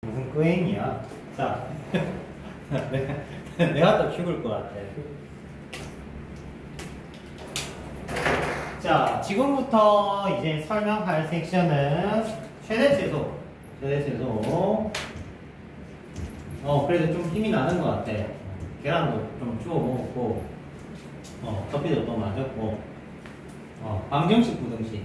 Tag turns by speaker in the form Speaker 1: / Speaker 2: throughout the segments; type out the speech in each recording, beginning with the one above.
Speaker 1: 무슨 끄행이야? 자, 내가 더 죽을 것 같아. 자, 지금부터 이제 설명할 섹션은 최대 최소. 그래도 좀 힘이 나는 것 같아. 계란도 좀 주워 먹었고, 커피도 또 마셨고, 방정식, 부등식.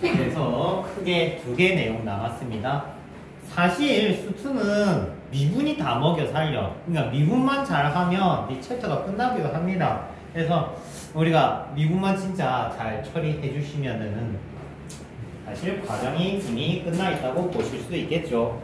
Speaker 1: 그래서 크게 2개 내용 나왔습니다. 사실 수투는 미분이 다 먹여 살려. 그러니까 미분만 잘하면 이 챕터가 끝나기도 합니다. 그래서 우리가 미분만 진짜 잘 처리해 주시면은 사실 과정이 이미 끝나 있다고 보실 수 있겠죠.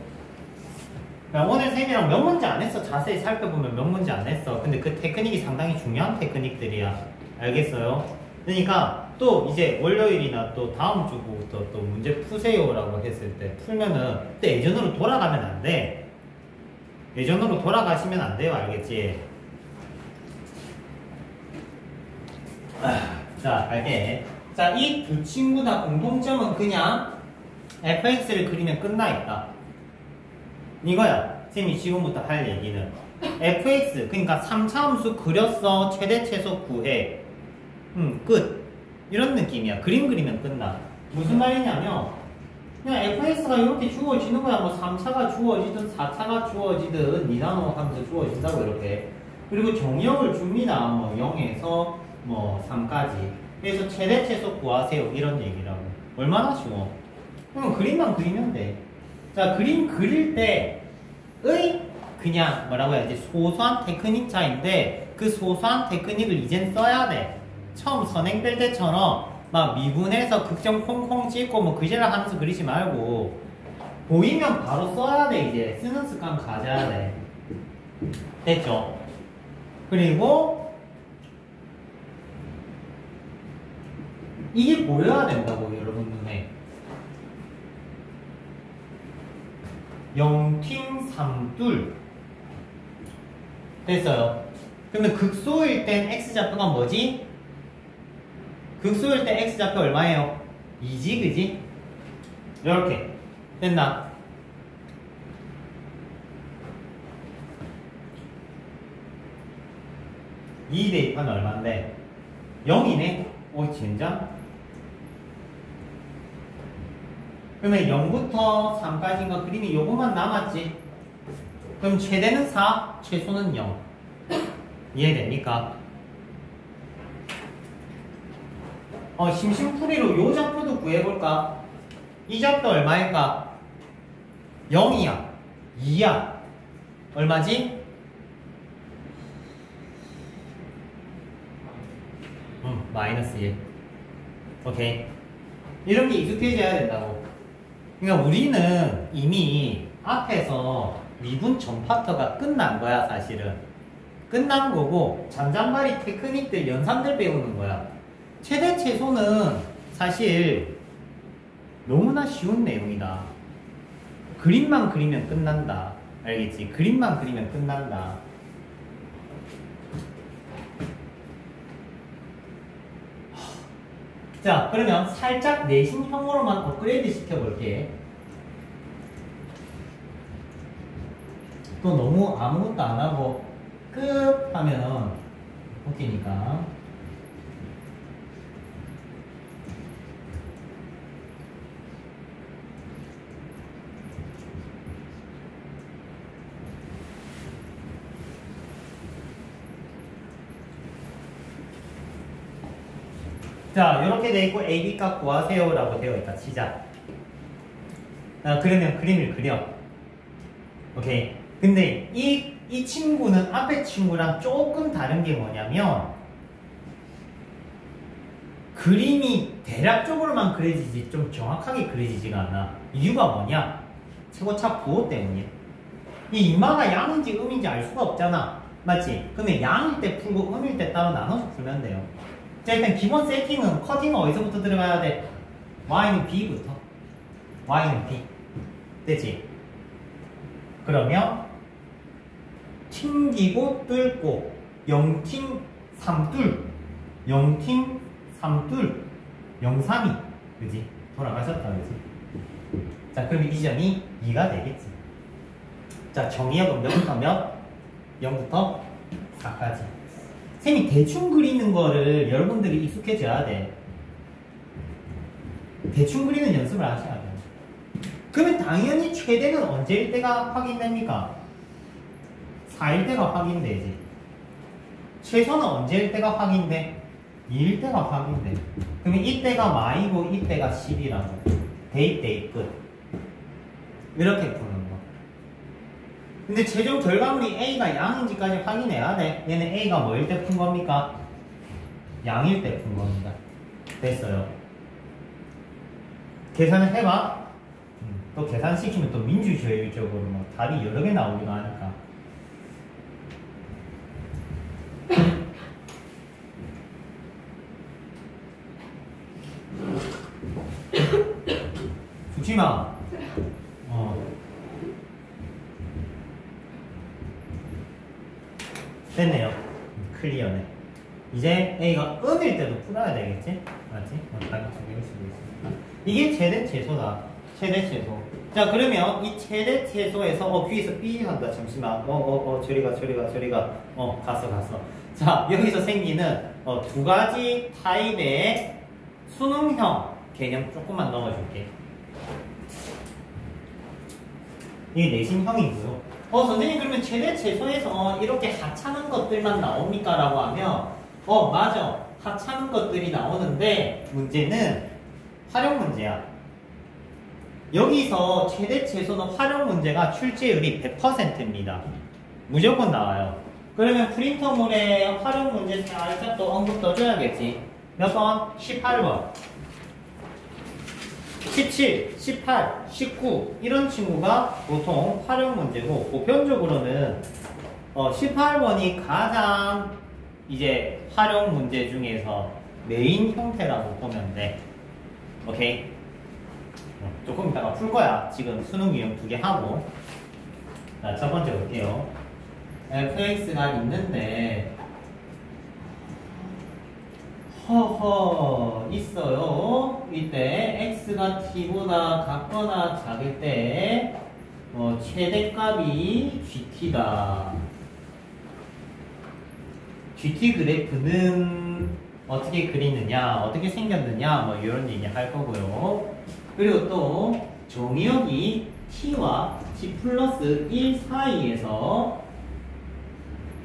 Speaker 1: 그러니까 오늘 쌤이랑 몇 문제 안 했어. 자세히 살펴보면 몇 문제 안 했어. 근데 그 테크닉이 상당히 중요한 테크닉들이야. 알겠어요? 그러니까 또 이제 월요일이나 또 다음 주부터 또 문제 푸세요라고 했을 때 풀면은 또 예전으로 돌아가면 안 돼. 예전으로 돌아가시면 안 돼요. 알겠지? 자, 갈게. 자, 이 두 친구 다 공통점은 그냥 fx를 그리면 끝나 있다. 이거야. 쌤이 지금부터 할 얘기는. fx, 그러니까 3차 함수 그렸어. 최대 최소 구해. 끝. 이런 느낌이야. 그림 그리면 끝나. 무슨 말이냐면 그냥 fx가 이렇게 주어지는 거야. 뭐 3차가 주어지든 4차가 주어지든 2나노 하면서 주어진다고 이렇게. 그리고 정의역을 줍니다. 뭐 0에서 뭐 3까지. 그래서 최대 최소 구하세요. 이런 얘기라고. 얼마나 쉬워. 그럼 그림만 그리면 돼. 자, 그림 그릴 때의 그냥 뭐라고 해야지, 소소한 테크닉 차인데 그 소소한 테크닉을 이젠 써야 돼. 처음 선행 뺄 때처럼 막 미분해서 극점 콩콩 찍고 뭐 그제를 하면서 그리지 말고 보이면 바로 써야 돼. 이제 쓰는 습관 가져야 돼. 됐죠? 그리고 이게 보여야 된다고, 여러분 눈에. 0팀 3둘 됐어요. 그러면 극소일 땐 x좌표가 뭐지? 극소일 때 x좌표 얼마예요? 2지, 그지? 이렇게 됐나? 이 대입하면 얼마인데? 0이네? 오, 진짜? 그러면 0부터 3까지인가 그림이 요것만 남았지? 그럼 최대는 4, 최소는 0. 이해됩니까? 심심풀이로 요 좌표도 구해볼까? 이 좌표 얼마일까? 0이야. 2야. 얼마지? 마이너스 1. 오케이. 이렇게 익숙해져야 된다고. 그러니까 우리는 이미 앞에서 미분 전 파트가 끝난 거야, 사실은. 끝난 거고, 잔잔바리 테크닉들, 연산들 배우는 거야. 최대 최소는 사실 너무나 쉬운 내용이다. 그림만 그리면 끝난다. 알겠지? 그림만 그리면 끝난다. 자, 그러면 살짝 내신형으로만 업그레이드 시켜볼게. 또 너무 아무것도 안 하고 끝 하면 웃기니까. 자, 이렇게 돼 있고 AB값 구하세요 라고 되어 있다. 치자. 그러면 그림을 그려. 오케이. 근데 이 친구는 앞에 친구랑 조금 다른 게 뭐냐면 그림이 대략적으로만 그려지지 좀 정확하게 그려지지가 않아. 이유가 뭐냐? 최고차 부호 때문이야. 이 인마가 양인지 음인지 알 수가 없잖아. 맞지? 그러면 양일 때 풀고 음일 때 따로 나눠서 풀면 돼요. 자, 일단 기본 세팅은 커팅은 어디서부터 들어가야 돼? y는 b부터. y는 b. 됐지? 그러면 튕기고 뚫고 0팀 3뚫 0팀 3뚫 032 그지? 돌아가셨다 그지? 자, 그러면 이 점이 2가 되겠지. 자, 정의역은 몇부터 몇? 0부터 4까지. 쌤이 대충 그리는 거를 여러분들이 익숙해져야 돼. 대충 그리는 연습을 하셔야 돼. 그러면 당연히 최대는 언제일 때가 확인됩니까? 4일 때가 확인되지. 최소는 언제일 때가 확인돼? 2일 때가 확인돼. 그러면 이때가 마이고 이때가 10이라고. 대입 끝. 이렇게 푸는 거. 근데 최종 결과물이 A가 양인지까지 확인해야 돼. 얘는 A가 뭐일 때 푼 겁니까? 양일 때 푼 겁니다. 됐어요. 계산을 해봐. 또 계산시키면 또 민주주의적으로 뭐 답이 여러 개 나오기도 하니까. 죽지 마. 됐네요. 클리어네. 이제 A가 음일 때도 풀어야 되겠지? 맞지? 답이 두 개일 수도 있으니까. 이게 최대 최소다. 최대 최소. 자, 그러면 이 최대 최소에서 귀에서 삐 한다. 잠시만. 저리가. 갔어. 자, 여기서 생기는 두 가지 타입의 수능형 개념 조금만 넣어줄게. 이게 내신형이고요. 선생님, 그러면 최대 최소에서 이렇게 하찮은 것들만 나옵니까? 라고 하면 맞아. 하찮은 것들이 나오는데 문제는 활용 문제야. 여기서 최대 최소는 활용 문제가 출제율이 100%입니다. 무조건 나와요. 그러면 프린터물에 활용 문제 살짝 또 언급 떠줘야겠지. 몇 번? 18번. 17, 18, 19 이런 친구가 보통 활용 문제고, 보편적으로는 18번이 가장 이제 활용 문제 중에서 메인 형태라고 보면 돼. 오케이? 조금 이따가 풀 거야. 지금 수능 유형 2개 하고. 자, 첫 번째 볼게요. fx가 있는데 있어요. 이때 x가 t보다 같거나 작을 때 최대값이 gt다. GT 그래프는 어떻게 그리느냐, 어떻게 생겼느냐, 뭐 이런 얘기 할 거고요. 그리고 또 정의역이 t와 t 플러스 1 사이에서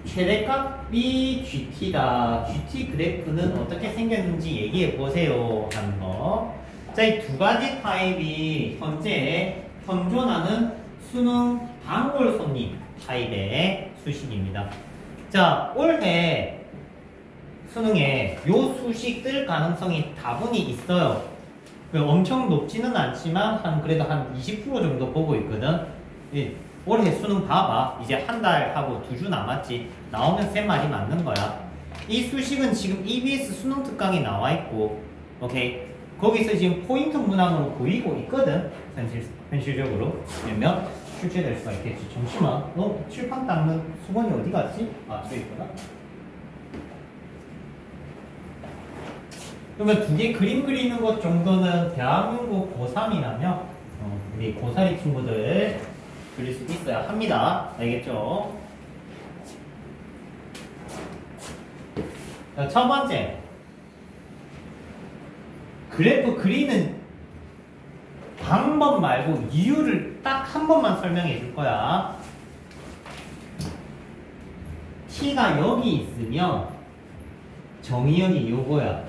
Speaker 1: 최대값이 GT다. GT 그래프는 어떻게 생겼는지 얘기해 보세요. 하는 거. 자, 이 두 가지 타입이 현재 현존하는 수능 단골 손님 타입의 수식입니다. 자, 올해 수능에 요 수식 뜰 가능성이 다분히 있어요. 엄청 높지는 않지만 그래도 한 20% 정도 보고 있거든. 올해 수능 봐봐. 이제 한 달하고 2주 남았지. 나오면 세 말이 맞는 거야. 이 수식은 지금 EBS 수능 특강에 나와 있고, 오케이? 거기서 지금 포인트 문항으로 보이고 있거든. 현실적으로. 그러면 출제될 수가 있겠지. 잠시만. 너 칠판 닦는 수건이 어디 갔지? 저기 있구나. 그러면 두 개 그림 그리는 것 정도는 대한민국 고3이라면 우리 고3이 친구들 그릴 수 있어야 합니다. 알겠죠? 자, 첫 번째. 그래프 그리는 방법 말고 이유를 딱 한 번만 설명해 줄 거야. t가 여기 있으면 정의역이 요거야.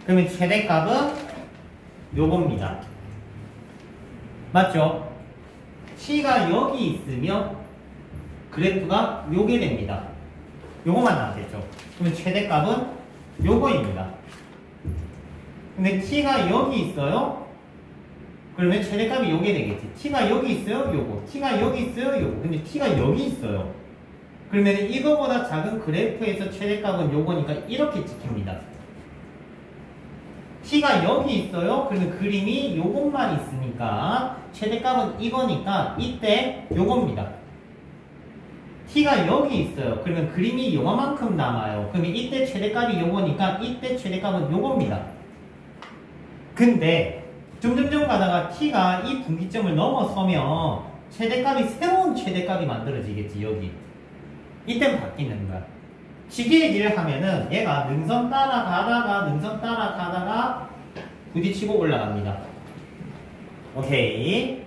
Speaker 1: 그러면 최대값은 요겁니다. 맞죠? t가 여기 있으면 그래프가 요게 됩니다. 요거만 나왔겠죠. 그러면 최대값은 요거입니다. 근데 t가 여기 있어요? 그러면 최대값이 요게 되겠지. t가 여기 있어요? 요거. t가 여기 있어요? 요거. 근데 t가 여기 있어요. 그러면 이거보다 작은 그래프에서 최대값은 요거니까 이렇게 찍힙니다. t가 여기 있어요? 그러면 그림이 요것만 있으니까 최대값은 이거니까 이때 요겁니다. t가 여기 있어요. 그러면 그림이 요만큼 남아요. 그러면 이때 최대값이 요거니까 이때 최대값은 요겁니다. 근데 점점점 가다가 t가 이 분기점을 넘어서면 최대값이 새로운 최대값이 만들어지겠지 여기. 이땐 바뀌는 거야. 시계 얘기를 하면은 얘가 능선 따라가다가 부딪히고 올라갑니다. 오케이.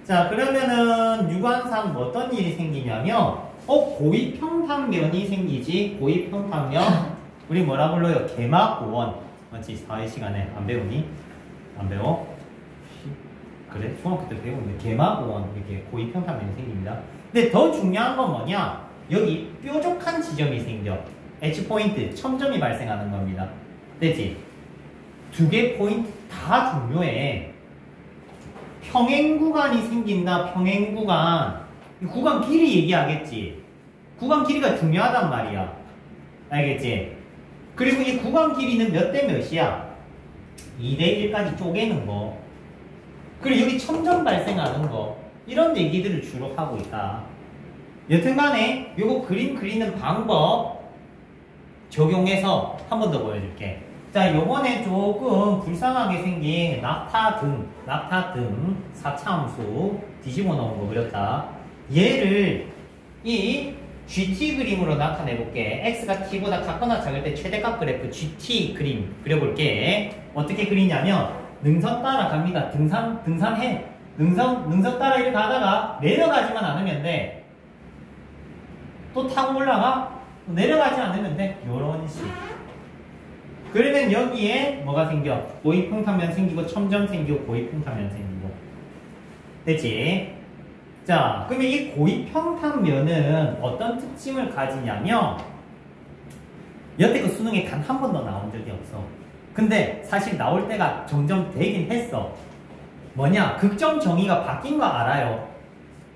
Speaker 1: 자, 그러면은 유관상 뭐 어떤 일이 생기냐면 고위평탄면이 생기지. 고위평탄면 우리 뭐라 불러요? 개막고원. 맞지? 사회 시간에 안 배우니? 안 배워? 그래? 중학교 때 배우는데 개막고원 이렇게 고위평탄면이 생깁니다. 근데 더 중요한 건 뭐냐? 여기 뾰족한 지점이 생겨. H포인트, 첨점이 발생하는 겁니다. 됐지? 두 개 포인트 다 중요해. 평행 구간이 생긴다. 평행 구간. 구간 길이 얘기하겠지. 구간 길이가 중요하단 말이야. 알겠지? 그리고 이 구간 길이는 몇 대 몇이야? 2대 1까지 쪼개는 거. 그리고 여기 첨점 발생하는 거. 이런 얘기들을 주로 하고 있다. 여튼간에 요거 그림 그리는 방법 적용해서 한 번 더 보여줄게. 자, 요번에 조금 불쌍하게 생긴 낙타등 4차함수 뒤집어 놓은 거 그렸다. 얘를 이 GT 그림으로 나타내볼게. X가 T보다 작거나 작을 때 최대값 그래프 GT 그림 그려볼게. 어떻게 그리냐면 능선 따라 갑니다. 등산해. 능선 따라 이렇게 가다가 내려가지만 않으면 돼. 또 타고 올라가? 내려가지 않으면 돼. 요런 식. 그러면 여기에 뭐가 생겨? 고위평탄면 생기고 첨점 생기고 고위평탄면 생기고. 됐지? 자, 그러면 이 고위평탄면은 어떤 특징을 가지냐면 여태껏 수능에 단 한 번도 나온 적이 없어. 근데 사실 나올 때가 점점 되긴 했어. 뭐냐? 극점 정의가 바뀐 거 알아요?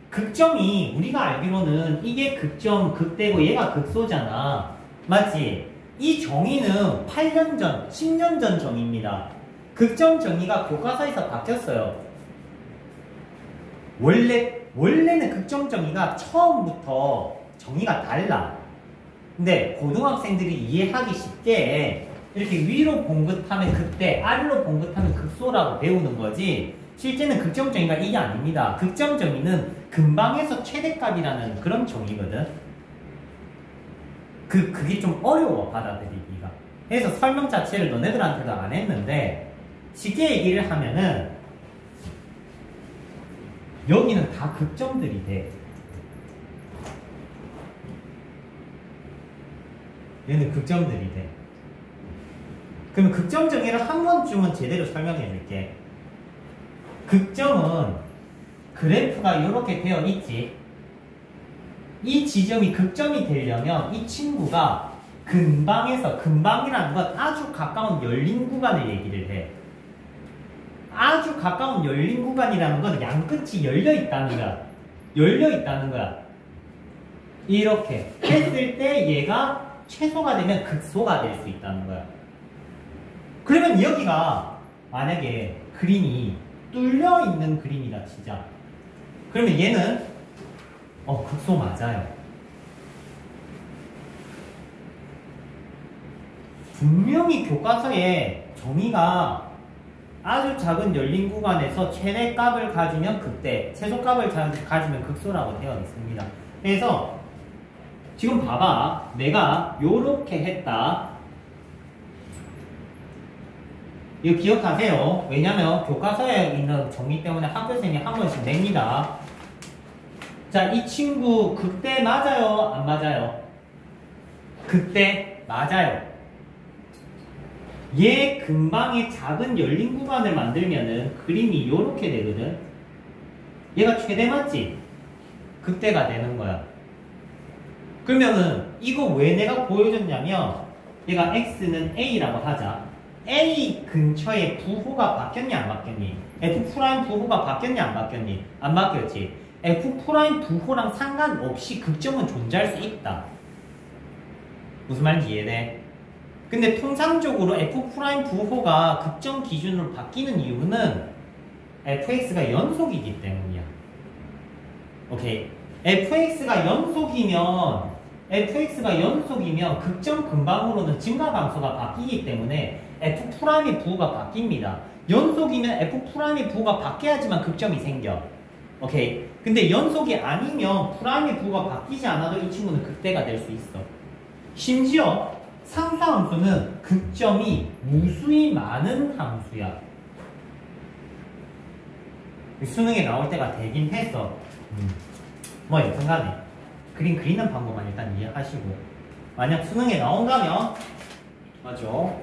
Speaker 1: 극점이 우리가 알기로는 이게 극점, 극대고 얘가 극소잖아. 맞지? 이 정의는 8년 전, 10년 전 정의입니다. 극점 정의가 교과서에서 바뀌었어요. 원래는 극점 정의가 처음부터 정의가 달라. 근데 고등학생들이 이해하기 쉽게 이렇게 위로 봉긋하면 극대, 아래로 봉긋하면 극소라고 배우는 거지. 실제는 극점 정의가 이게 아닙니다. 극점 정의는 근방에서 최대값이라는 그런 정의거든. 그게 좀 어려워 받아들이기가. 그래서 설명 자체를 너네들한테도 안 했는데 쉽게 얘기를 하면은 여기는 다 극점들이 돼. 얘는 극점들이 돼. 그러면 극점 정의를 한 번쯤은 제대로 설명해 줄게. 극점은 그래프가 이렇게 되어 있지. 이 지점이 극점이 되려면 이 친구가 근방이라는 건 아주 가까운 열린 구간을 얘기를 해. 아주 가까운 열린 구간이라는 건 양끝이 열려 있다는 거야. 열려 있다는 거야. 이렇게 했을 때 얘가 최소가 되면 극소가 될 수 있다는 거야. 그러면 여기가 만약에 그림이 뚫려 있는 그림이다 치자. 그러면 얘는 극소 맞아요. 분명히 교과서에 정의가 아주 작은 열린 구간에서 최대값을 가지면 극대, 최소값을 가지면 극소라고 되어 있습니다. 그래서 지금 봐봐. 내가 요렇게 했다. 이거 기억하세요. 왜냐면 교과서에 있는 정의 때문에 학교생이 한 번씩 냅니다. 자, 이 친구 극대 맞아요? 안 맞아요? 극대 맞아요. 얘 근방에 작은 열린 구간을 만들면은 그림이 요렇게 되거든. 얘가 최대 맞지? 극대가 되는 거야. 그러면은 이거 왜 내가 보여줬냐면 얘가 x는 a라고 하자. A 근처에 부호가 바뀌었니 안 바뀌었니? F' 부호가 바뀌었니 안 바뀌었니? 안 바뀌었지. F' 부호랑 상관없이 극점은 존재할 수 있다. 무슨 말인지 이해돼? 근데 통상적으로 F' 부호가 극점 기준으로 바뀌는 이유는 fx가 연속이기 때문이야. 오케이. fx가 연속이면 극점 근방으로는 증가 감소가 바뀌기 때문에 F'의 부호가 바뀝니다. 연속이면 F'의 부호가 바뀌어야지만 극점이 생겨. 오케이. 근데 연속이 아니면 프라임의 부호가 바뀌지 않아도 이 친구는 극대가 될 수 있어. 심지어 상수함수는 극점이 무수히 많은 함수야. 수능에 나올 때가 되긴 했어. 뭐 여튼 간에 그림 그리는 방법만 일단 이해하시고, 만약 수능에 나온다면 맞죠?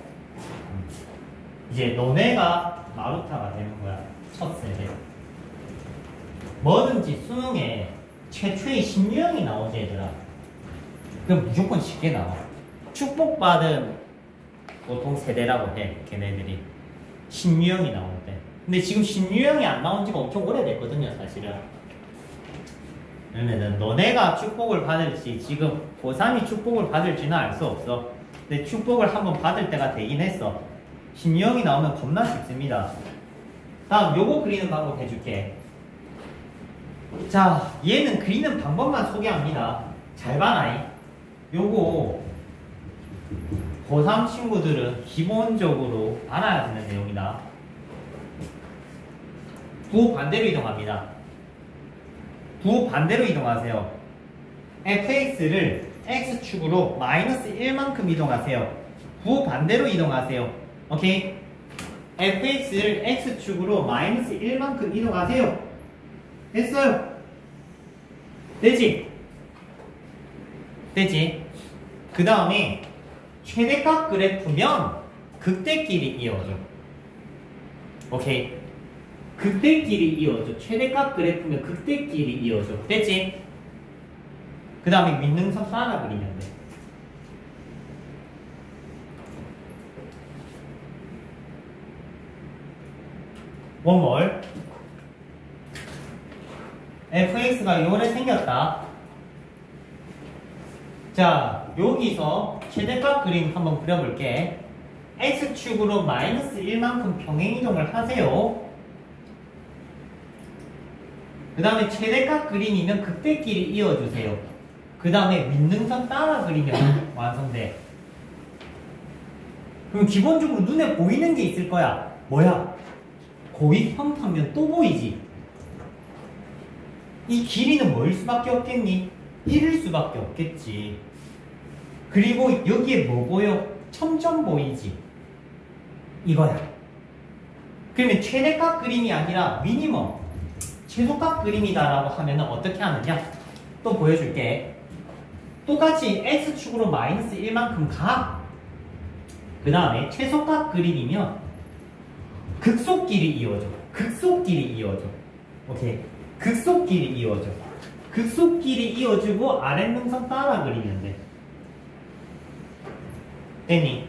Speaker 1: 이제 너네가 마루타가 되는 거야. 첫 세대. 뭐든지 수능에 최초의 신유형이 나오지 얘들아. 그럼 무조건 쉽게 나와. 축복받은 보통 세대라고 해 걔네들이. 신유형이 나올 때. 근데 지금 신유형이 안 나온 지가 엄청 오래됐거든요 사실은. 그러면은 너네가 축복을 받을지, 지금 고3이 축복을 받을지는 알 수 없어. 근데 축복을 한번 받을 때가 되긴 했어. 신유형이 나오면 겁나 쉽습니다. 다음 요거 그리는 방법 해줄게. 자, 얘는 그리는 방법만 소개합니다. 잘 봐라잉. 요거 고3 친구들은 기본적으로 알아야 되는 내용이다. 부호 반대로 이동합니다. 부호 반대로 이동하세요. fx를 x축으로 마이너스 1만큼 이동하세요. 부호 반대로 이동하세요. 오케이? fx를 x축으로 마이너스 1만큼 이동하세요. 됐어요? 되지? 되지? 그 다음에 최대값 그래프면 극대끼리 이어져. 오케이? 극대끼리 이어져. 최대값 그래프면 극대끼리 이어져. 됐지? 그 다음에 밑능선 하나 그리면 돼. 원몰 fx가 요래 생겼다. 자, 여기서 최대값 그림 한번 그려볼게. x축으로 마이너스 1만큼 평행이동을 하세요. 그 다음에 최대값 그림이면 극대끼리 이어주세요. 그 다음에 밑능선 따라 그리면 완성돼. 그럼 기본적으로 눈에 보이는 게 있을 거야. 뭐야? 고익평탄면 또 보이지? 이 길이는 뭐일 수밖에 없겠니? 1일 수밖에 없겠지. 그리고 여기에 뭐 보여? 첨점 보이지? 이거야. 그러면 최대값 그림이 아니라 미니멈 최소값 그림이다라고 하면 어떻게 하느냐? 또 보여줄게. 똑같이 x축으로 마이너스 1만큼 가. 그 다음에 최소값 그림이면 극속끼리 이어져. 극속끼리 이어져. 오케이. 극속끼리 이어져. 극속끼리 이어주고 아랫능선 따라 그리면 돼. 됐니?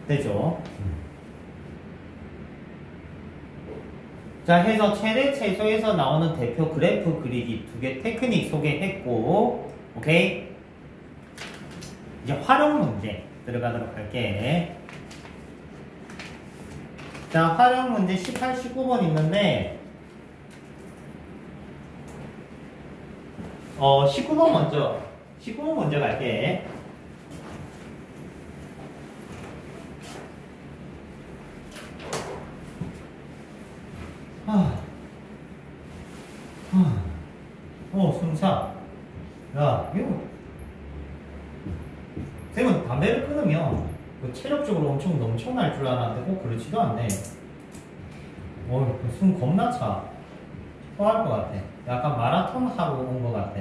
Speaker 1: 되죠? 자, 해서 최대 최소에서 나오는 대표 그래프 그리기 2개 테크닉 소개했고, 오케이? 이제 활용 문제 들어가도록 할게. 자, 활용 문제 18, 19번 있는데 19번 먼저 갈게. 숨차. 야, 이거 쌤은 담배를 끊으면 체력적으로 엄청 넘쳐날 줄 알았는데 꼭 그렇지도 않네. 숨 겁나 차. 토할 것 같아. 약간 마라톤 하고 온 것 같아.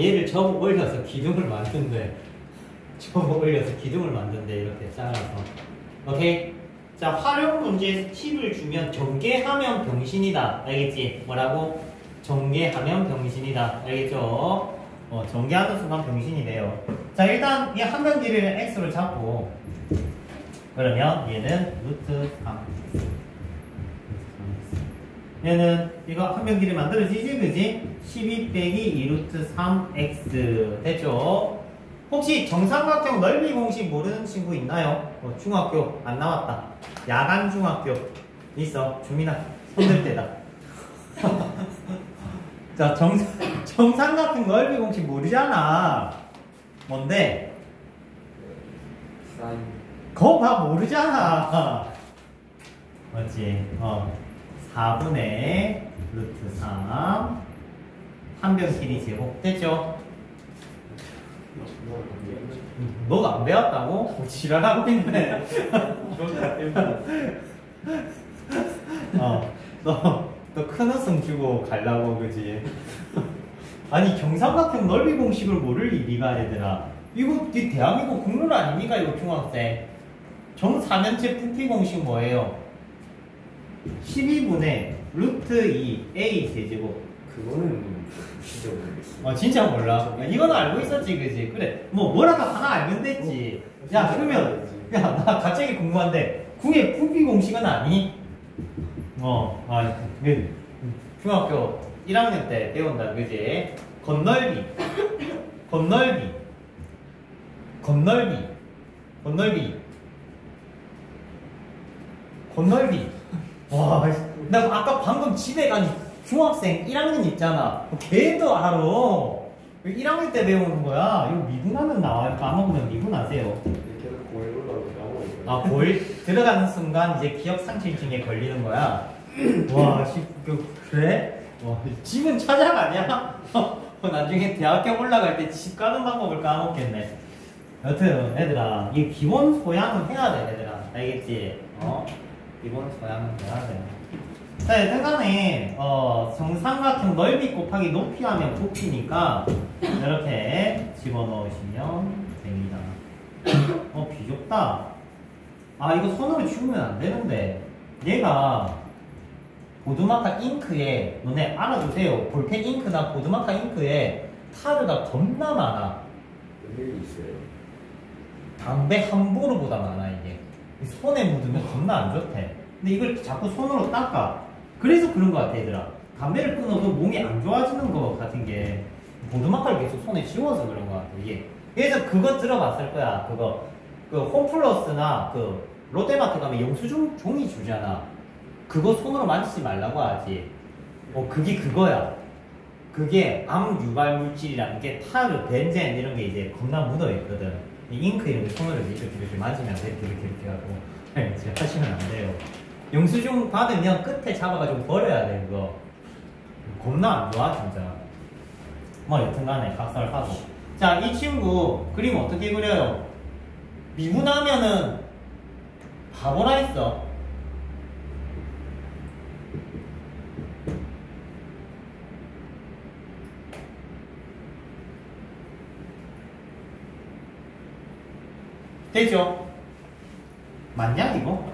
Speaker 1: 얘를 접어 올려서 기둥을 만든대. 접어 올려서 기둥을 만든대. 이렇게 잘라서. 오케이? 자, 활용 문제에서 팁을 주면 전개하면 병신이다. 알겠지? 뭐라고? 전개하면 병신이다. 알겠죠? 전개하는 순간 병신이 돼요. 자, 일단 이 한변 길이를 x로 잡고, 그러면 얘는 루트 3. 얘는 이거 한 변기를 만들어지지, 그지? 12 빼기 2 루트 3x 됐죠? 혹시 정삼각형 넓이 공식 모르는 친구 있나요? 중학교 안 나왔다. 야간 중학교 있어. 주민아 손들 때다. 자, 정삼각형 넓이 공식 모르잖아. 뭔데? 그거 봐 모르잖아. 맞지? 4분의 루트 3 한변 길이 제곱 됐죠? 너가 안 배웠다고? 지랄하고 있네. 너 큰 웃음 주고 가려고 그지? 아니 정삼각형 넓이 공식을 모를 일이가 얘들아. 이거 대한민국 국룰 아닙니까 이거 중학생? 정사면체 부피 공식 뭐예요? 12분의 루트 2 a 세제곱.
Speaker 2: 그거는 진짜 모르겠어.
Speaker 1: 진짜 몰라. 이거는 알고 있었지, 그지? 그래. 뭐라도 하나 알면 됐지. 야, 그러면, 야, 나 갑자기 궁금한데, 궁의 부피 공식은 아니? 중학교 1학년 때 배운다, 그지? 건널비. 와, 나 아까 방금 집에 간 중학생 1학년 있잖아. 걔도 알아. 1학년 때 배우는 거야. 이거 미분하면 나와요. 까먹으면 미분하세요.
Speaker 2: 계속 공에 올라오고
Speaker 1: 아, 고1 들어가는 순간 이제 기억 상실증에 걸리는 거야. 와, 그래? 와, 집은 차장 아니야? 나중에 대학교 올라갈 때 집 가는 방법을 까먹겠네. 여튼, 얘들아, 이 기본 소양은 해야 돼, 얘들아. 알겠지? 기본 소양은 해야 돼. 자, 여튼간에, 정삼각형 넓이 곱하기 높이 하면 부피니까, 이렇게 집어넣으시면 됩니다. 비좁다. 이거 손으로 치우면 안 되는데. 얘가, 보드마카 잉크에, 너네 알아두세요. 볼펜 잉크나 보드마카 잉크에 타르가 겁나 많아.
Speaker 2: 몇 있어요?
Speaker 1: 담배 함부로보다 많아, 이게. 손에 묻으면 겁나 안 좋대. 근데 이걸 자꾸 손으로 닦아. 그래서 그런 거 같아, 얘들아. 담배를 끊어도 몸이 안 좋아지는 거 같은 게 보드마카를 계속 손에 지워서 그런 거 같아, 이게. 그래서 그거 들어봤을 거야, 그거. 그 홈플러스나 그 롯데마트 가면 영수증 종이 주잖아. 그거 손으로 만지지 말라고 하지. 그게 그거야. 그게 암 유발 물질이라는 게 타르, 벤젠 이런 게 이제 겁나 묻어 있거든. 잉크 이런 게 손으로 이렇게 만지면 안 돼. 이렇게 하고. 진짜 하시면 안 돼요. 영수증 받으면 끝에 잡아가지고 버려야 돼, 그거. 겁나 안 좋아, 진짜. 여튼간에 각설하고. 자, 이 친구 그림 어떻게 그려요? 미분하면은 바보라 했어. 되죠? 맞냐 이거?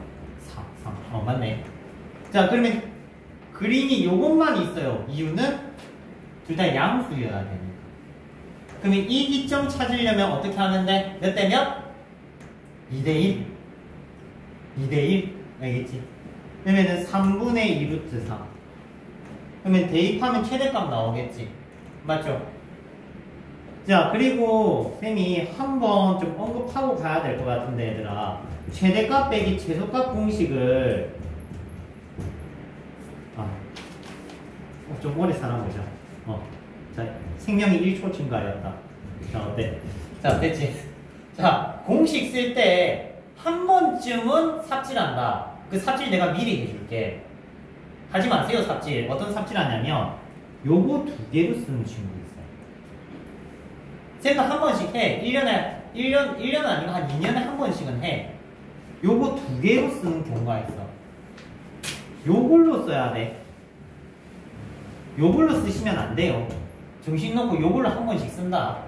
Speaker 1: 3 맞네. 자, 그러면 그림이 요것만 있어요. 이유는 둘 다 양수여야 되니까. 그러면 이 기점 찾으려면 어떻게 하는데? 몇 대 몇? 2대1 2대1 알겠지? 그러면은 3분의 2 루트 3. 그러면 대입하면 최대값 나오겠지? 맞죠? 자, 그리고 쌤이 한번 좀 언급하고 가야 될 것 같은데, 얘들아. 최대값 빼기 최소값 공식을 좀 오래 살아보자. 자, 생명이 1초 증가하였다. 자, 어때? 자, 됐지? 자, 공식 쓸 때 한 번쯤은 삽질한다. 그 삽질 내가 미리 해줄게. 하지 마세요, 삽질. 어떤 삽질 하냐면 요거 2개로 쓰는 친구 있어요. 쌤도 한 번씩 해. 1년은 아니고 한 2년에 한 번씩은 해. 요거 2개로 쓰는 경우가 있어. 요걸로 써야 돼. 요걸로 쓰시면 안 돼요. 정신 놓고 요걸로 한 번씩 쓴다.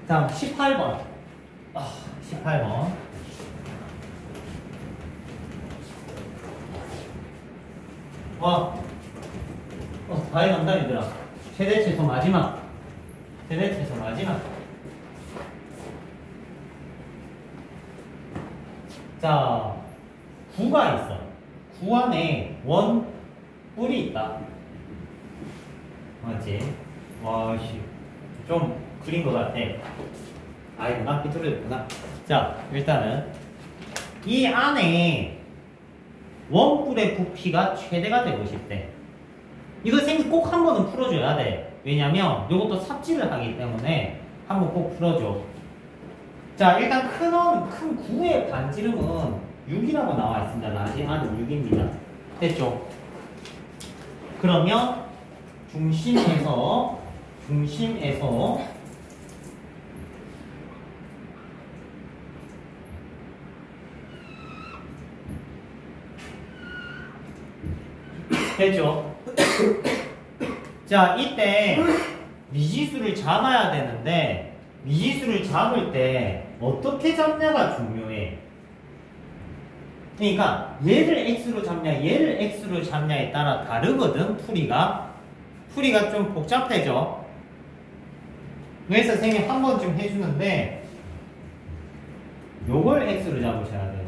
Speaker 1: 다음 18번. 18번. 다 해간다, 얘들아. 최대 최소 마지막. 최대 최소 마지막. 자, 9가 있어. 구 안에 원 뿔이 있다. 맞지? 와씨 좀 그린 것 같아. 아이구나 삐뚤어졌구나. 자 일단은 이 안에 원뿔의 부피가 최대가 되고 싶대. 이거 쌤이 꼭 한 번은 풀어줘야 돼. 왜냐면 이것도 삽질을 하기 때문에 한번 꼭 풀어줘. 자 일단 큰 구의 반지름은 6이라고 나와 있습니다. 라지 R은 6입니다. 됐죠? 그러면 중심에서 됐죠? 자 이때 미지수를 잡아야 되는데 미지수를 잡을 때 어떻게 잡냐가 중요해. 그러니까 얘를 x로 잡냐 얘를 x로 잡냐에 따라 다르거든. 풀이가 좀 복잡해져. 그래서 선생님이 한 번 좀 해주는데 요걸 x로 잡으셔야 돼요.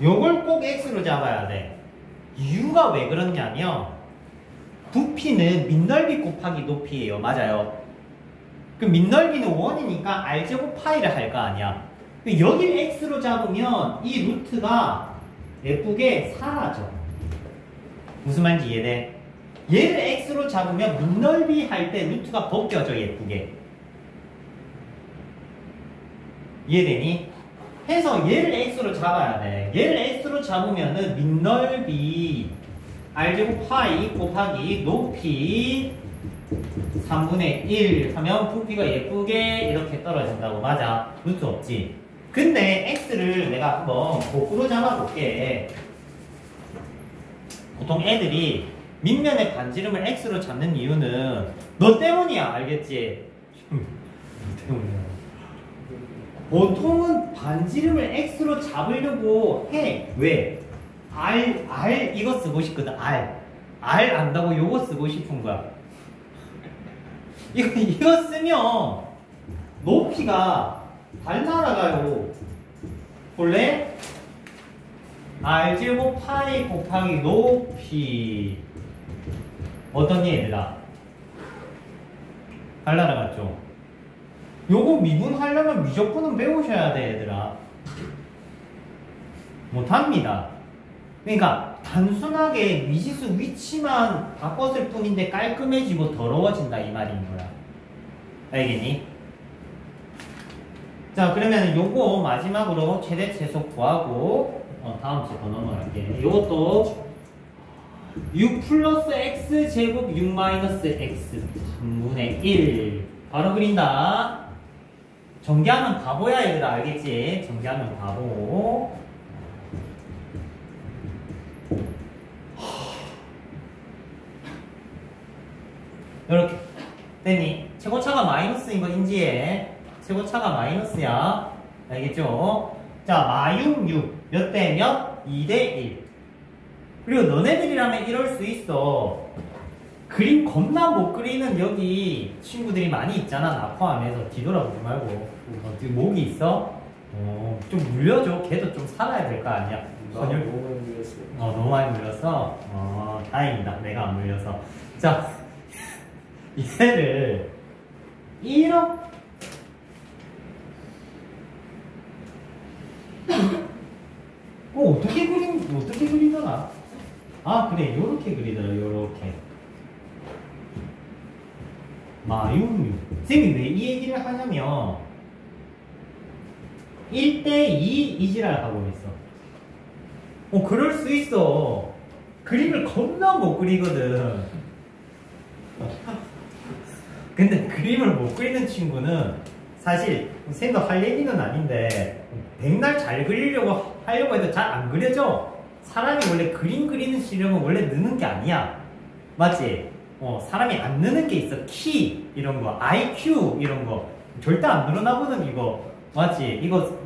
Speaker 1: 요걸 꼭 x로 잡아야 돼. 이유가 왜 그러냐면 부피는 밑넓이 곱하기 높이에요. 맞아요. 그 밑넓이는 1이니까 r제곱 파이를 할 거 아니야. 여기를 x로 잡으면 이 루트가 예쁘게 사라져. 무슨 말인지 이해돼? 얘를 x로 잡으면 밑넓이 할 때 루트가 벗겨져 예쁘게. 이해되니? 해서 얘를 x로 잡아야 돼. 얘를 x로 잡으면은 밑넓이 r제곱 파이 곱하기 높이 3분의 1 하면 부피가 예쁘게 이렇게 떨어진다고. 맞아. 루트 없지. 근데 x를 내가 한번 거꾸로 잡아볼게. 보통 애들이 밑면의 반지름을 x로 잡는 이유는 너 때문이야. 알겠지? 너 때문이야. 보통은 반지름을 x로 잡으려고 해. 왜? R 이거 쓰고 싶거든. R 안다고 요거 쓰고 싶은 거야. 이거 쓰면 높이가 잘 날아가요. 볼래? R제곱 파이 곱하기 높이 어떤 얘들아? 잘 날아갔죠? 요거 미분하려면 미적분은 배우셔야 돼 얘들아. 못합니다. 그러니까 단순하게 미지수 위치만 바꿨을 뿐인데 깔끔해지고 더러워진다 이 말인 거야. 알겠니? 자 그러면 요거 마지막으로 최대 최소 구하고 다음 주 더 넘어갈게. 요것도 6 플러스 x 제곱 6 마이너스 x 3분의 1 바로 그린다. 전개하면 바보야 얘들아. 알겠지? 전개하면 바보. 이렇게 됐니? 최고차가 마이너스인 거 인지해. 최고차가 마이너스야. 알겠죠? 자 마육 6 몇 대 몇? 2대 1. 그리고 너네들이라면 이럴 수 있어. 그림 겁나 못 그리는 여기 친구들이 많이 있잖아. 나 포함해서. 뒤돌아보지 말고. 어디 목이 있어? 좀 물려줘. 걔도 좀 살아야 될 거 아니야.
Speaker 2: 너무 많이 물렸어.
Speaker 1: 너무 많이 물렸어? 다행이다. 내가 안 물려서. 자 얘를 이렇게 어떻게 그리더라? 아 그래 요렇게 그리더라. 요렇게 마육육. 쌤이 왜 이 얘기를 하냐면 1대2 이지랄 하고 있어. 그럴 수 있어. 그림을 겁나 못 그리거든. 근데 그림을 못 그리는 친구는 사실 쌤도 할 얘기는 아닌데 백날 잘 그리려고 하려고 해도 잘 안 그려져. 사람이 원래 그림 그리는 실력은 원래 느는 게 아니야. 맞지? 사람이 안 느는 게 있어. 키 이런 거, IQ 이런 거 절대 안 늘어나거든 이거. 맞지? 이거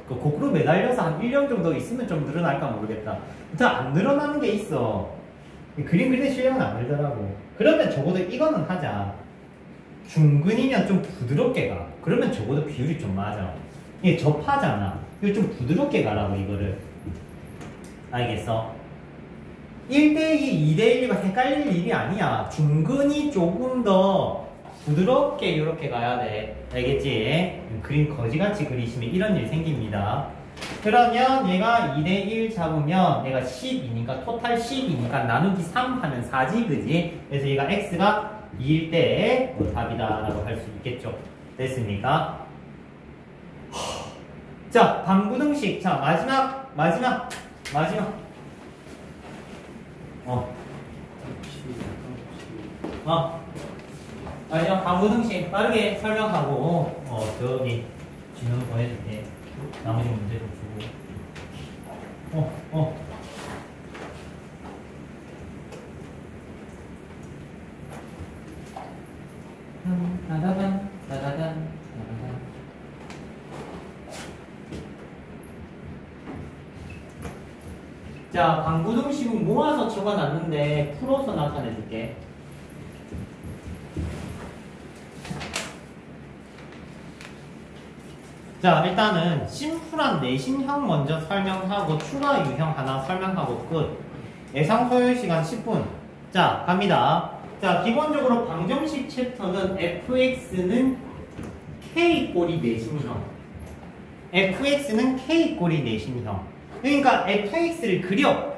Speaker 1: 그 거꾸로 매달려서 한 1년 정도 있으면 좀 늘어날까 모르겠다. 일단 안 늘어나는 게 있어. 그림 그리는 실력은 안 늘더라고. 그러면 적어도 이거는 하자. 중근이면 좀 부드럽게 가. 그러면 적어도 비율이 좀 맞아. 이게 접하잖아. 이거 좀 부드럽게 가라고 이거를. 알겠어? 1대2, 2대1과 헷갈릴 일이 아니야. 중근이 조금 더 부드럽게 이렇게 가야 돼. 알겠지? 그림 거지같이 그리시면 이런 일 생깁니다. 그러면 얘가 2대1 잡으면 얘가 10이니까 토탈 10이니까 나누기 3 하면 4지 그지? 그래서 얘가 x가 2일 때 답이다 라고 할 수 있겠죠. 됐습니까? 자, 방구등식. 자, 마지막. 마지막 방구등식 빠르게 설명하고, 저기, 진호 보내줄게. 나머지 문제 좀 주고. 따다단. 자, 방구등식은 모아서 적어놨는데 풀어서 나타내줄게. 자, 일단은 심플한 내신형 먼저 설명하고 추가 유형 하나 설명하고 끝. 예상 소요 시간 10분. 자, 갑니다. 자, 기본적으로 방정식 챕터는 fx는 k꼴이 내신형. fx는 k꼴이 내신형. 그러니까 fx를 그려.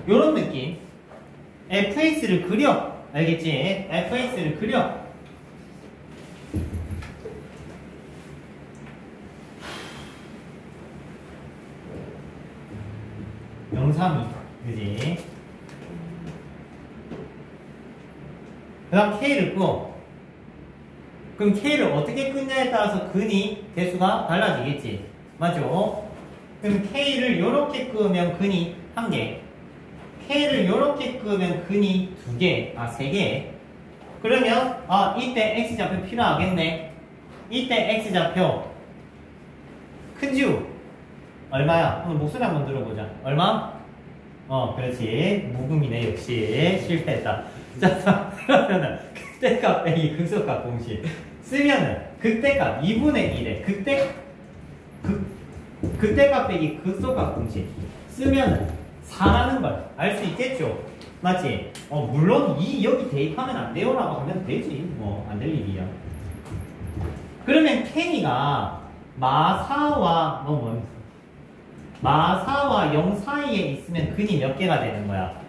Speaker 1: 요런 느낌. fx를 그려. 알겠지? fx를 그려. 영삼이. 그지? 그 다음 k를 끄어. 그럼 k를 어떻게 끄냐에 따라서 근이 대수가 달라지겠지. 맞죠? 그럼 k를 요렇게 끄면 근이 1개. k를 요렇게 끄면 근이 2개. 3개. 그러면 이때 x좌표 필요하겠네. 이때 x좌표 큰지우 얼마야? 오늘 목소리 한번 들어보자. 얼마? 그렇지. 무금이네. 역시 실패했다. 자, 그러면은 극대값 빼기 극소값 공식 쓰면은 극대값 2분의 1에 극대값 빼기 극소값 공식 쓰면은 4라는 걸 알 수 있겠죠? 맞지? 물론 여기 대입하면 안 돼요 라고 하면 되지. 뭐 안 될 일이야. 그러면 k가 마사와 마사와 0 사이에 있으면 근이 몇 개가 되는 거야?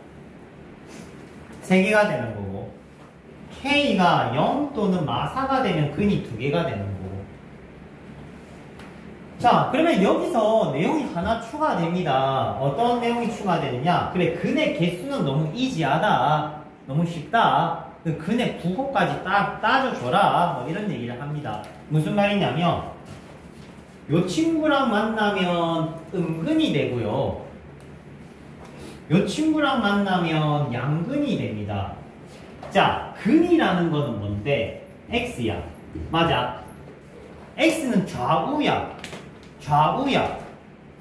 Speaker 1: 3개가 되는 거고, k가 0 또는 마사가 되면 근이 2개가 되는 거고. 자, 그러면 여기서 내용이 하나 추가됩니다. 어떤 내용이 추가되느냐? 그래, 근의 개수는 너무 이지하다. 너무 쉽다. 그 근의 부호까지 딱 따져줘라. 뭐 이런 얘기를 합니다. 무슨 말이냐면, 요 친구랑 만나면 음근이 되고요. 요 친구랑 만나면 양근이 됩니다. 자, 근이라는 거는 뭔데? x야. 맞아. x는 좌우야.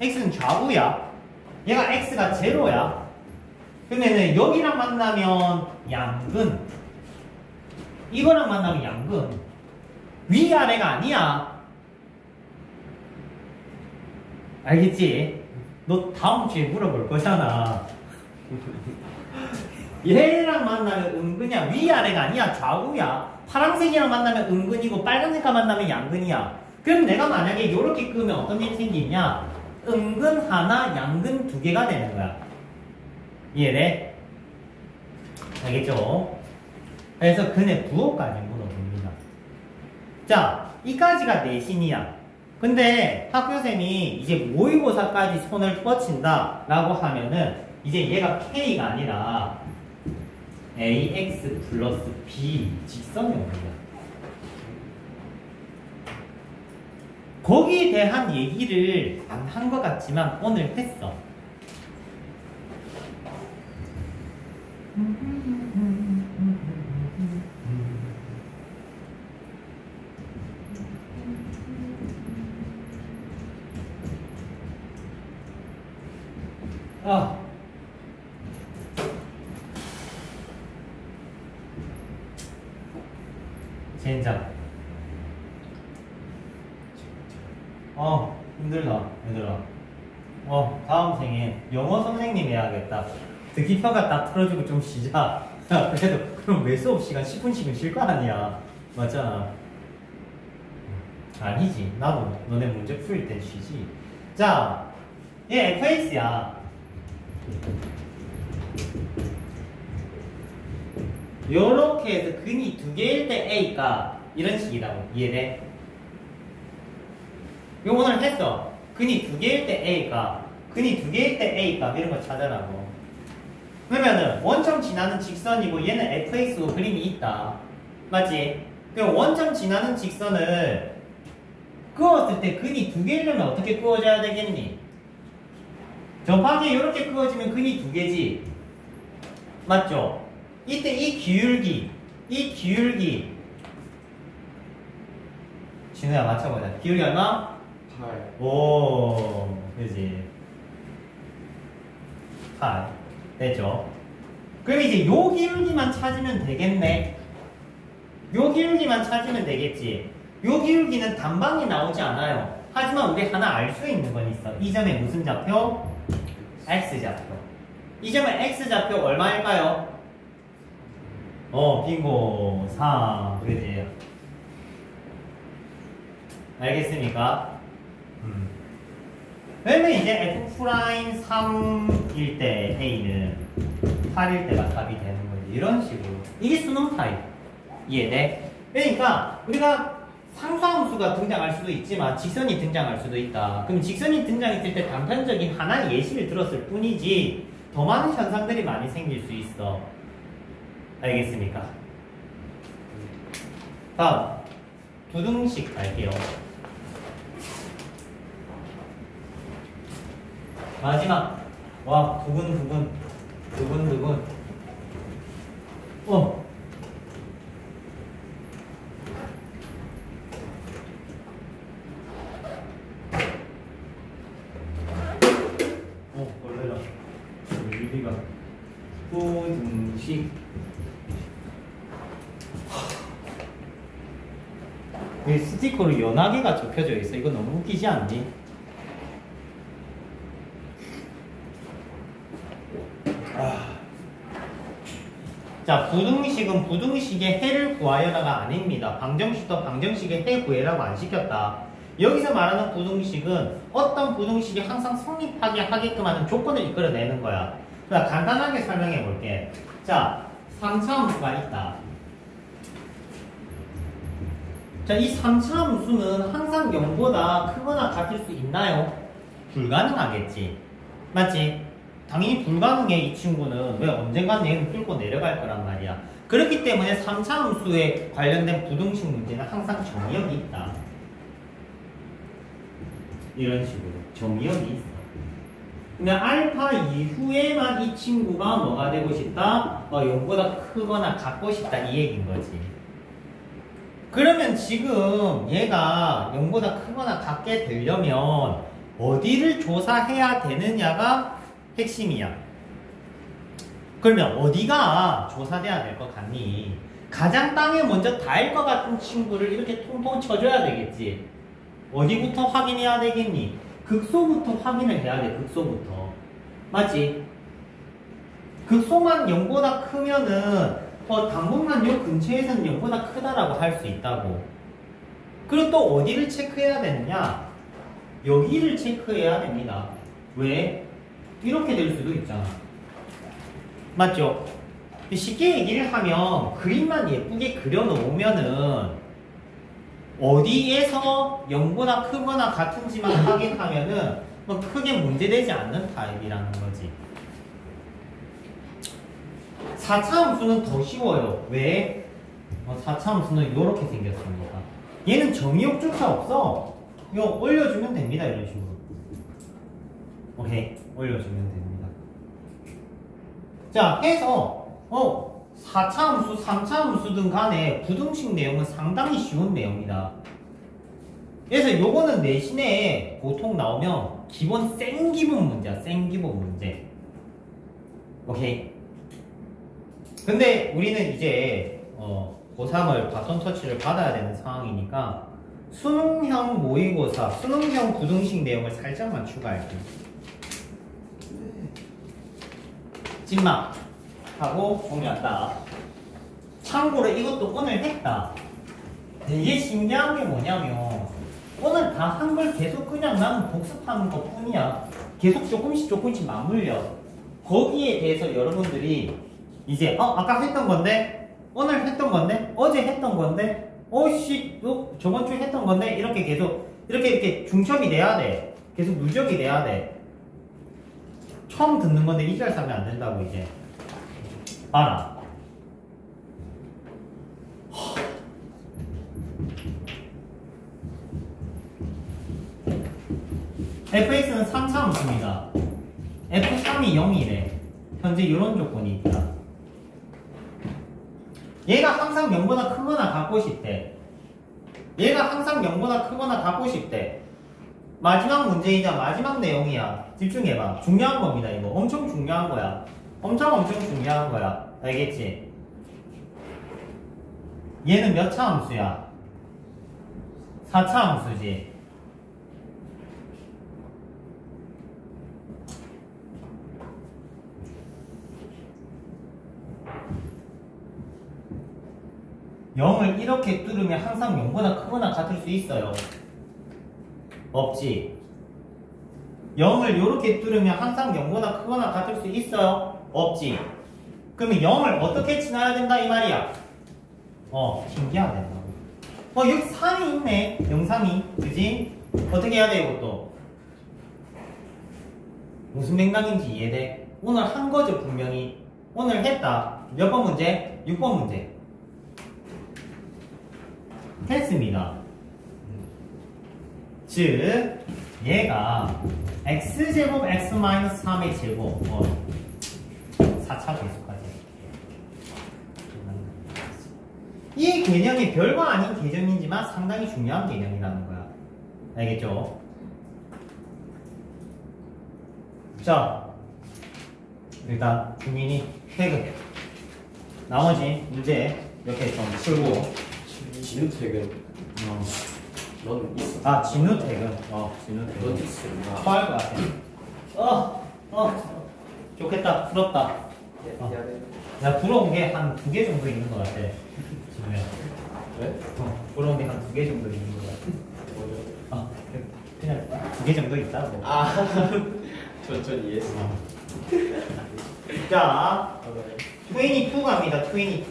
Speaker 1: x는 좌우야. 얘가 x가 0야. 그러면은 여기랑 만나면 양근. 이거랑 만나면 양근. 위아래가 아니야. 알겠지? 너 다음 주에 물어볼 거잖아. 얘랑 만나면 은근이야. 위아래가 아니야. 좌우야. 파란색이랑 만나면 은근이고 빨간색과 만나면 양근이야. 그럼 내가 만약에 이렇게 끄면 어떤 일이 생기냐? 은근 하나, 양근 2개가 되는 거야. 이해돼? 알겠죠? 그래서 근의 부호까지 물어봅니다. 자, 이까지가 내신이야. 근데 학교쌤이 이제 모의고사까지 손을 뻗친다 라고 하면은 이제 얘가 K가 아니라 AX 플러스 B 직선이 옵니다. 거기에 대한 얘기를 안 한 것 같지만 오늘 했어. 젠장. 힘들다 얘들아. 다음 생에 영어 선생님 해야겠다. 듣기 평가 딱 틀어주고 좀 쉬자. 그래도 그럼 왜 수업 시간 10분씩은 쉴 거 아니야. 맞잖아. 아니지. 나도 너네 문제 풀 땐 쉬지. 자, 얘 fx야. 요렇게 해서 근이 두 개일 때 a가 이런 식이라고. 이해돼? 이거 오늘 했어. 근이 두 개일 때 a가, 근이 두 개일 때 a가 이런 거 찾아라고. 그러면은 원점 지나는 직선이고 얘는 fx고 그림이 있다. 맞지? 그럼 원점 지나는 직선을 그었을 때 근이 두 개이려면 어떻게 그어줘야 되겠니? 접하기에 이렇게 그어지면 근이 두 개지. 맞죠? 이때 이 기울기 진우야 맞춰보자. 기울기 얼마?
Speaker 2: 8.
Speaker 1: 오, 그지. 8 됐죠? 그럼 이제 요 기울기만 찾으면 되겠네. 요 기울기만 찾으면 되겠지. 요 기울기는 단방이 나오지 않아요. 하지만 우리 하나 알 수 있는 건 있어. 이 점에 무슨 좌표? X좌표. 이 점의 X좌표 얼마일까요? 빙고 3. 그지? 알겠습니까? 왜냐면 이제 F'3일 때 A는 8일 때가 답이 되는 거지. 이런 식으로. 이게 수능 타입. 이해돼? 그러니까 우리가 상수함수가 등장할 수도 있지만 직선이 등장할 수도 있다. 그럼 직선이 등장했을 때 단편적인 하나의 예시를 들었을 뿐이지 더 많은 현상들이 많이 생길 수 있어. 알겠습니까? 다음 두둥식 갈게요. 마지막. 와, 두근두근. 걸레라. 유리가. 두둥식. 이 스티커로 연하게가 접혀져 있어. 이거 너무 웃기지 않니? 자, 부등식은 부등식의 해를 구하여라가 아닙니다. 방정식도 방정식의 해 구해라고 안 시켰다. 여기서 말하는 부등식은 어떤 부등식이 항상 성립하게 하게끔 하는 조건을 이끌어내는 거야. 자, 간단하게 설명해 볼게. 자, 3차함수가 있다. 자, 이 3차함수는 항상 0보다 크거나 같을 수 있나요? 불가능하겠지. 맞지? 당연히 불가능해. 이 친구는 왜 언젠간 얘는 뚫고 내려갈 거란 말이야. 그렇기 때문에 3차함수에 관련된 부등식 문제는 항상 정의역이 있다. 이런 식으로 정의역이 있어. 근데 알파 이후에만 이 친구가 뭐가 되고 싶다? 0보다 크거나 같고 싶다 이 얘기인 거지. 그러면 지금 얘가 0보다 크거나 같게 되려면 어디를 조사해야 되느냐가 핵심이야. 그러면 어디가 조사돼야 될 것 같니? 가장 땅에 먼저 닿을 것 같은 친구를 이렇게 통통 쳐줘야 되겠지. 어디부터 확인해야 되겠니? 극소부터 확인을 해야 돼. 극소부터. 맞지? 극소만 0보다 크면은 당분간 요 근처에서는 0보다 크다라고 할 수 있다고. 그리고 또 어디를 체크해야 되느냐? 여기를 체크해야 됩니다. 왜? 이렇게 될 수도 있잖아. 맞죠? 쉽게 얘기를 하면 그림만 예쁘게 그려놓으면은 어디에서 0보다 크거나 같은지만 확인하면은 뭐 크게 문제되지 않는 타입이라는 거지. 4차 함수는 더 쉬워요. 왜? 4차 함수는 이렇게 생겼습니다. 얘는 정의역조차 없어. 이거 올려주면 됩니다. 이런 식으로. 오케이. 올려주면 됩니다. 자, 해서 4차 함수, 3차 함수든 간에 부등식 내용은 상당히 쉬운 내용이다. 그래서 요거는 내신에 보통 나오면 기본 생기본 문제야. 생기본 문제. 오케이. 근데 우리는 이제 고3을 바톤 터치를 받아야 되는 상황이니까 수능형 모의고사, 수능형 부등식 내용을 살짝만 추가할게요. 찐막 하고 정리한다. 참고로 이것도 오늘 했다. 이게 신기한 게 뭐냐면 오늘 다 한 걸 계속 그냥 나는 복습하는 것 뿐이야. 계속 조금씩 맞물려. 거기에 대해서 여러분들이 이제 아까 했던 건데, 오늘 했던 건데, 어제 했던 건데, 저번 주에 했던 건데, 이렇게 계속 이렇게 중첩이 돼야 돼. 계속 누적이 돼야 돼. 처음 듣는 건데 이절 사면 안 된다고. 이제 봐라. fx는 3차 함수입니다. f3이 0이래. 현재 이런 조건이 있다. 얘가 항상 0보다 크거나 같고 싶대. 얘가 항상 0보다 크거나 같고 싶대. 마지막 문제이자 마지막 내용이야. 집중해봐. 중요한 겁니다. 이거 엄청 중요한 거야. 엄청 중요한 거야. 알겠지? 얘는 몇 차 함수야? 4차 함수지. 영을 이렇게 뚫으면 항상 0보다 크거나 같을 수 있어요? 없지. 0을 이렇게 뚫으면 항상 0보다 크거나 같을 수 있어요? 없지. 그러면 0을 어떻게 지나야 된다 이 말이야? 신기하다. 여기 3이 있네. 0,3이. 그지? 어떻게 해야 돼 이것도? 무슨 맥락인지 이해돼? 오늘 한 거죠 분명히. 오늘 했다. 몇 번 문제? 6번 문제. 했습니다. 즉 얘가 x제곱 x-3의 제곱 4차 계수까지. 이 개념이 별거 아닌 개념이지만 상당히 중요한 개념이라는 거야. 알겠죠? 자, 일단 주민이 퇴근. 나머지 문제 몇 개 좀 풀고.
Speaker 2: 진우 퇴근. 너는 있어.
Speaker 1: 아, 진우 퇴근. 진우 퇴근.
Speaker 2: 넌 있어.
Speaker 1: 토할 것 같아. 좋겠다. 부럽다. 나 부러운 게 한 2개 정도 있는 것 같아. 진우야.
Speaker 2: 왜?
Speaker 1: 부러운 게 한 2개 정도 있는 것 같아. 그냥 2개 정도 있다고.
Speaker 2: 천천히 이해했어.
Speaker 1: 자, 22 갑니다. 22.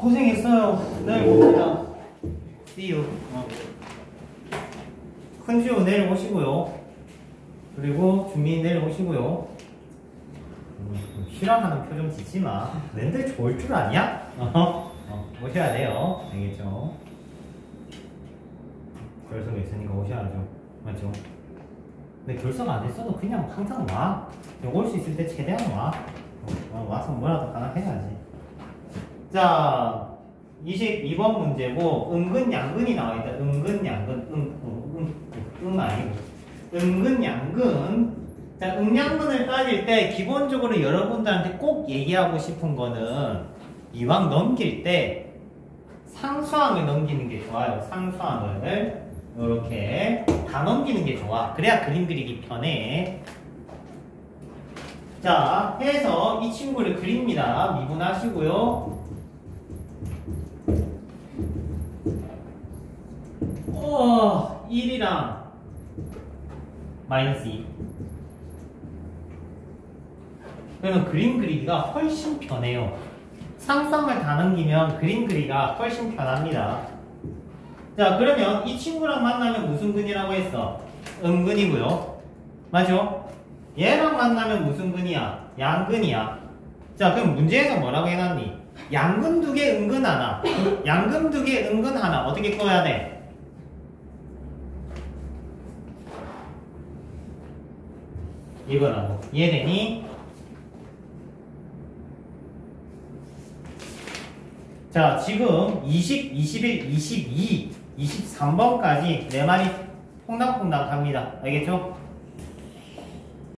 Speaker 1: 고생했어요. 내일 봅시다. See you. 큰지우 내일 오시고요. 그리고 준민이 내일 오시고요. 싫어하는 표정 짓지 마. 낸들 좋을 줄 아냐? 오셔야 돼요. 알겠죠? 결석 있으니까 오셔야죠. 맞죠? 근데 결석 안 했어도 그냥 항상 와. 올 수 있을 때 최대한 와. 와서 뭐라도 하나 해야지. 자, 22번 문제고 은근 양근이 나와있다. 은근 양근. 아니고 은근 양근. 자, 음양근을 따질 때 기본적으로 여러분들한테 꼭 얘기하고 싶은 거는 이왕 넘길 때 상수항을 넘기는 게 좋아요. 상수항을 이렇게 다 넘기는 게 좋아. 그래야 그림 그리기 편해. 자, 해서 이 친구를 그립니다. 미분하시고요. 1이랑 마이너스 2. 그러면 그림 그리기가 훨씬 편해요. 상수항을 다 넘기면 그림 그리기가 훨씬 편합니다. 자, 그러면 이 친구랑 만나면 무슨 근이라고 했어? 음근이고요. 맞죠? 얘랑 만나면 무슨 근이야? 양근이야. 자, 그럼 문제에서 뭐라고 해놨니? 양근 2개, 음근 하나. 양근 2개, 음근 하나. 어떻게 꺼야 돼? 이거라고. 이해되니? 자, 지금 20, 21, 22, 23번까지 네 마리 퐁당퐁당 갑니다. 알겠죠?